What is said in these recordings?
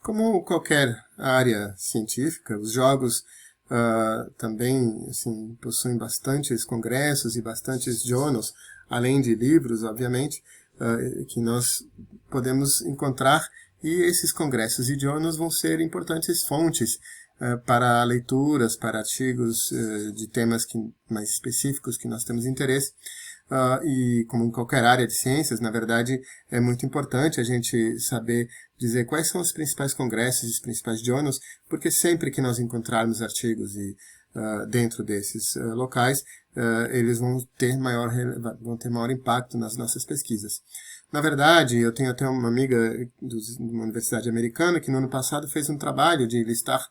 Como qualquer área científica, os jogos também assim, possuem bastantes congressos e bastantes journals, além de livros, obviamente, que nós podemos encontrar, e esses congressos e journals vão ser importantes fontes para leituras, para artigos de temas mais específicos que nós temos interesse. E como em qualquer área de ciências, na verdade, é muito importante a gente saber dizer quais são os principais congressos e os principais journals, porque sempre que nós encontrarmos artigos dentro desses locais, eles vão ter maior impacto nas nossas pesquisas. Na verdade, eu tenho até uma amiga de uma universidade americana que no ano passado fez um trabalho de listar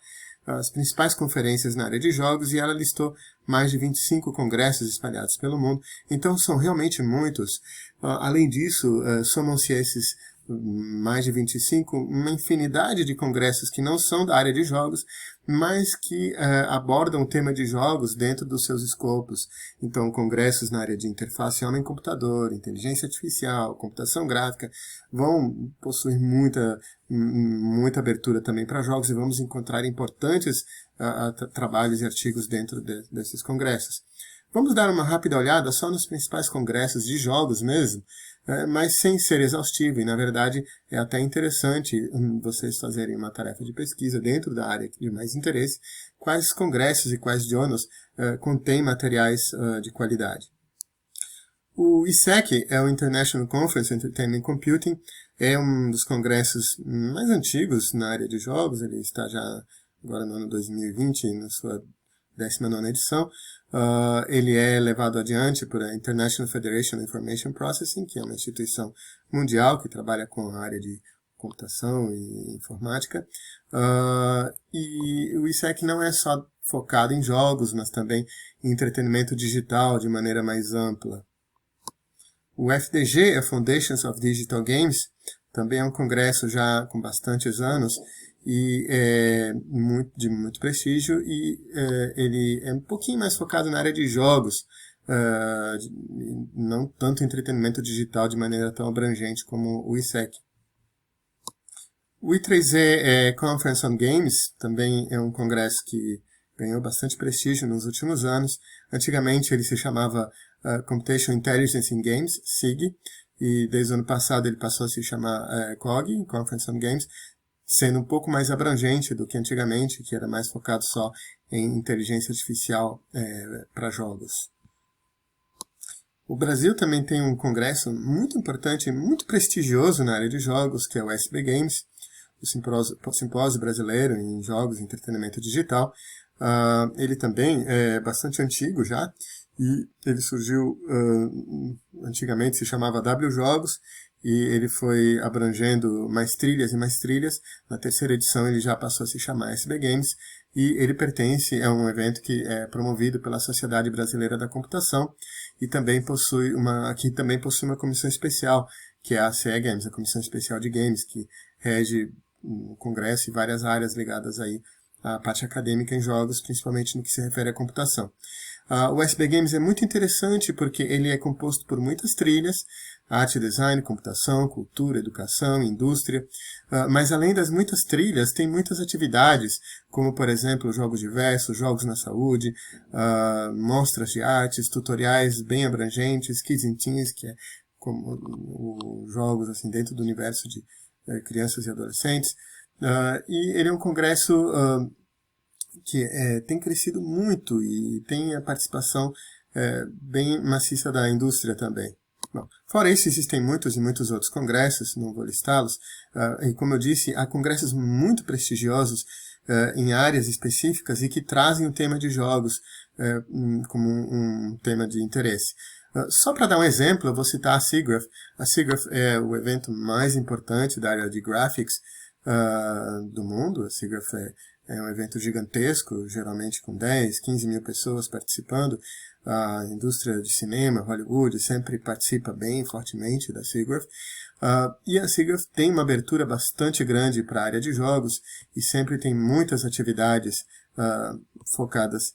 as principais conferências na área de jogos, e ela listou mais de 25 congressos espalhados pelo mundo. Então são realmente muitos. Além disso, somam-se esses mais de 25, uma infinidade de congressos que não são da área de jogos, mas que abordam o tema de jogos dentro dos seus escopos. Então, congressos na área de interface homem-computador, inteligência artificial, computação gráfica, vão possuir muita abertura também para jogos, e vamos encontrar importantes trabalhos e artigos dentro desses congressos. Vamos dar uma rápida olhada só nos principais congressos de jogos mesmo, mas sem ser exaustivo, e na verdade é até interessante vocês fazerem uma tarefa de pesquisa dentro da área de mais interesse, quais congressos e quais journals contêm materiais de qualidade. O ISEC é o International Conference on Entertainment Computing, é um dos congressos mais antigos na área de jogos, ele está já agora no ano 2020, na sua 19ª edição. Ele é levado adiante por a International Federation of Information Processing, que é uma instituição mundial que trabalha com a área de computação e informática. E o ISEC não é só focado em jogos, mas também em entretenimento digital de maneira mais ampla. O FDG, a Foundations of Digital Games, também é um congresso já com bastantes anos e de muito prestígio, e ele é um pouquinho mais focado na área de jogos, não tanto entretenimento digital de maneira tão abrangente como o ISEC. O I3E Conference on Games também é um congresso que ganhou bastante prestígio nos últimos anos. Antigamente ele se chamava Computational Intelligence in Games, SIG, e desde o ano passado ele passou a se chamar COG, Conference on Games, sendo um pouco mais abrangente do que antigamente, que era mais focado só em inteligência artificial para jogos. O Brasil também tem um congresso muito importante, muito prestigioso na área de jogos, que é o SB Games, o Simpósio Brasileiro em Jogos e Entretenimento Digital. Ele também é bastante antigo já, e ele surgiu, antigamente se chamava W Jogos, e ele foi abrangendo mais trilhas e mais trilhas. Na terceira edição ele já passou a se chamar SB Games, e ele é um evento que é promovido pela Sociedade Brasileira da Computação, e também possui uma comissão especial, que é a CE Games, a Comissão Especial de Games, que rege o congresso e várias áreas ligadas aí à parte acadêmica em jogos, principalmente no que se refere à computação. O SB Games é muito interessante porque ele é composto por muitas trilhas: arte, design, computação, cultura, educação, indústria. Mas além das muitas trilhas, tem muitas atividades, como por exemplo jogos diversos, jogos na saúde, mostras de artes, tutoriais bem abrangentes, Kids in Teens, que é como jogos assim, dentro do universo de crianças e adolescentes. E ele é um congresso que tem crescido muito e tem a participação bem maciça da indústria também. Bom, fora isso, existem muitos e muitos outros congressos, não vou listá-los, e como eu disse, há congressos muito prestigiosos em áreas específicas e que trazem o tema de jogos como um tema de interesse. Só para dar um exemplo, eu vou citar a SIGGRAPH. A SIGGRAPH é o evento mais importante da área de graphics do mundo. A SIGGRAPH é um evento gigantesco, geralmente com 10, 15 mil pessoas participando. A indústria de cinema, Hollywood, sempre participa bem fortemente da SIGGRAPH. E a SIGGRAPH tem uma abertura bastante grande para a área de jogos e sempre tem muitas atividades focadas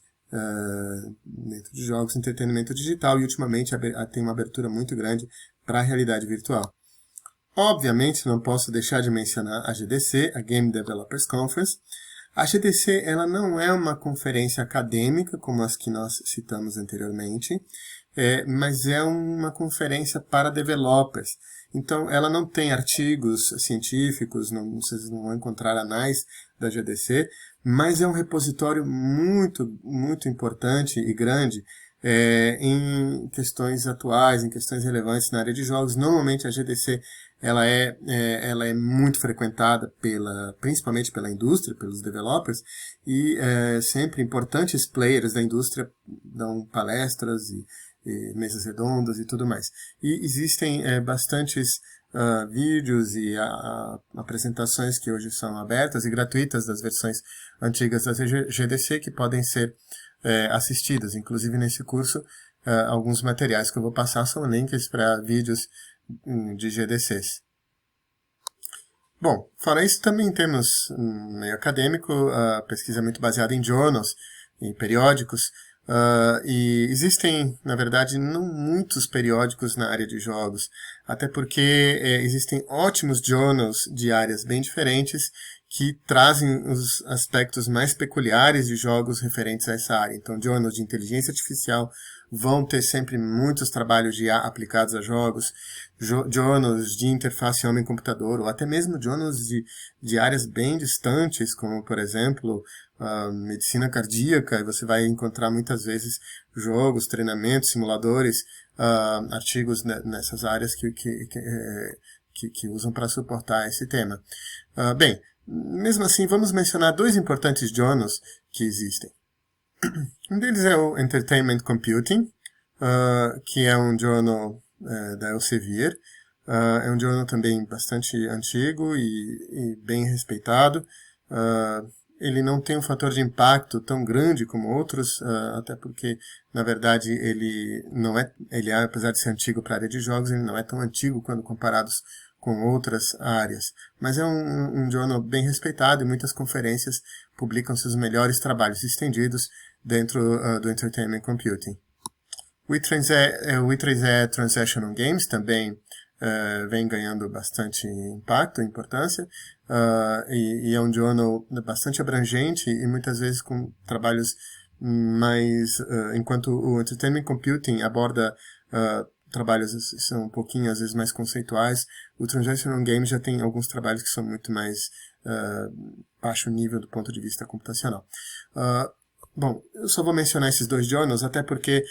dentro de jogos, entretenimento digital, e ultimamente tem uma abertura muito grande para a realidade virtual. Obviamente, não posso deixar de mencionar a GDC, a Game Developers Conference. A GDC ela não é uma conferência acadêmica, como as que nós citamos anteriormente, mas é uma conferência para developers. Então, ela não tem artigos científicos, vocês não vão encontrar anais da GDC, mas é um repositório muito, muito importante e grande em questões atuais, em questões relevantes na área de jogos. Normalmente a GDC ela é muito frequentada principalmente pela indústria, pelos developers, e sempre importantes players da indústria dão palestras e mesas redondas e tudo mais. E existem bastantes vídeos e apresentações que hoje são abertas e gratuitas das versões antigas da GDC que podem ser assistidas. Inclusive nesse curso, alguns materiais que eu vou passar são links para vídeos de GDCs. Bom, fora isso, também temos no meio acadêmico a pesquisa muito baseada em journals, em periódicos, e existem, na verdade, não muitos periódicos na área de jogos, até porque existem ótimos journals de áreas bem diferentes que trazem os aspectos mais peculiares de jogos referentes a essa área. Então, journals de inteligência artificial vão ter sempre muitos trabalhos de IA aplicados a jogos, journals de interface homem-computador, ou até mesmo journals de áreas bem distantes, como, por exemplo, medicina cardíaca, e você vai encontrar muitas vezes jogos, treinamentos, simuladores, artigos nessas áreas que usam para suportar esse tema. Bem, mesmo assim, vamos mencionar dois importantes journals que existem. Um deles é o Entertainment Computing, que é um journal da Elsevier. É um journal também bastante antigo e bem respeitado. Ele não tem um fator de impacto tão grande como outros, até porque, na verdade, apesar de ser antigo para a área de jogos, ele não é tão antigo quando comparados com outras áreas. Mas é um journal bem respeitado e muitas conferências publicam seus melhores trabalhos estendidos dentro do Entertainment Computing. O I3E Transactional Games também vem ganhando bastante impacto e importância, e é um journal bastante abrangente e muitas vezes com trabalhos mais... enquanto o Entertainment Computing aborda trabalhos que são um pouquinho, às vezes, mais conceituais, o Transactional Games já tem alguns trabalhos que são muito mais baixo nível do ponto de vista computacional. Bom, eu só vou mencionar esses dois journals, até porque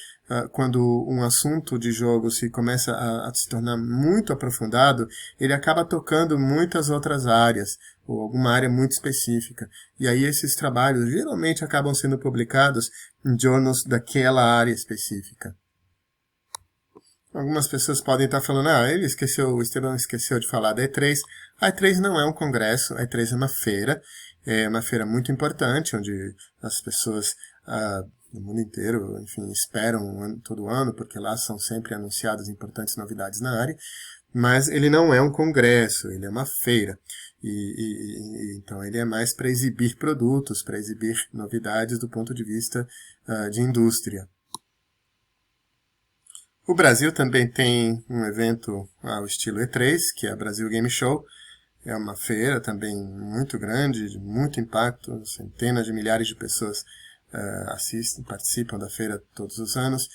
quando um assunto de jogo se começa a se tornar muito aprofundado, ele acaba tocando muitas outras áreas, ou alguma área muito específica. E aí esses trabalhos geralmente acabam sendo publicados em journals daquela área específica. Algumas pessoas podem estar falando, o Esteban esqueceu de falar da E3. A E3 não é um congresso, a E3 é uma feira muito importante, onde as pessoas do mundo inteiro, enfim, esperam todo ano, porque lá são sempre anunciadas importantes novidades na área, mas ele não é um congresso, ele é uma feira. Então ele é mais para exibir produtos, para exibir novidades do ponto de vista de indústria. O Brasil também tem um evento ao estilo E3, que é a Brasil Game Show. É uma feira também muito grande, de muito impacto, centenas de milhares de pessoas participam da feira todos os anos,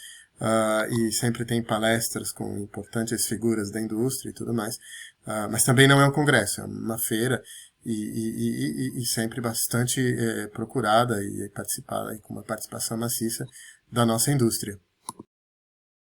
e sempre tem palestras com importantes figuras da indústria e tudo mais. Mas também não é um congresso, é uma feira e sempre bastante procurada e participada, e com uma participação maciça da nossa indústria.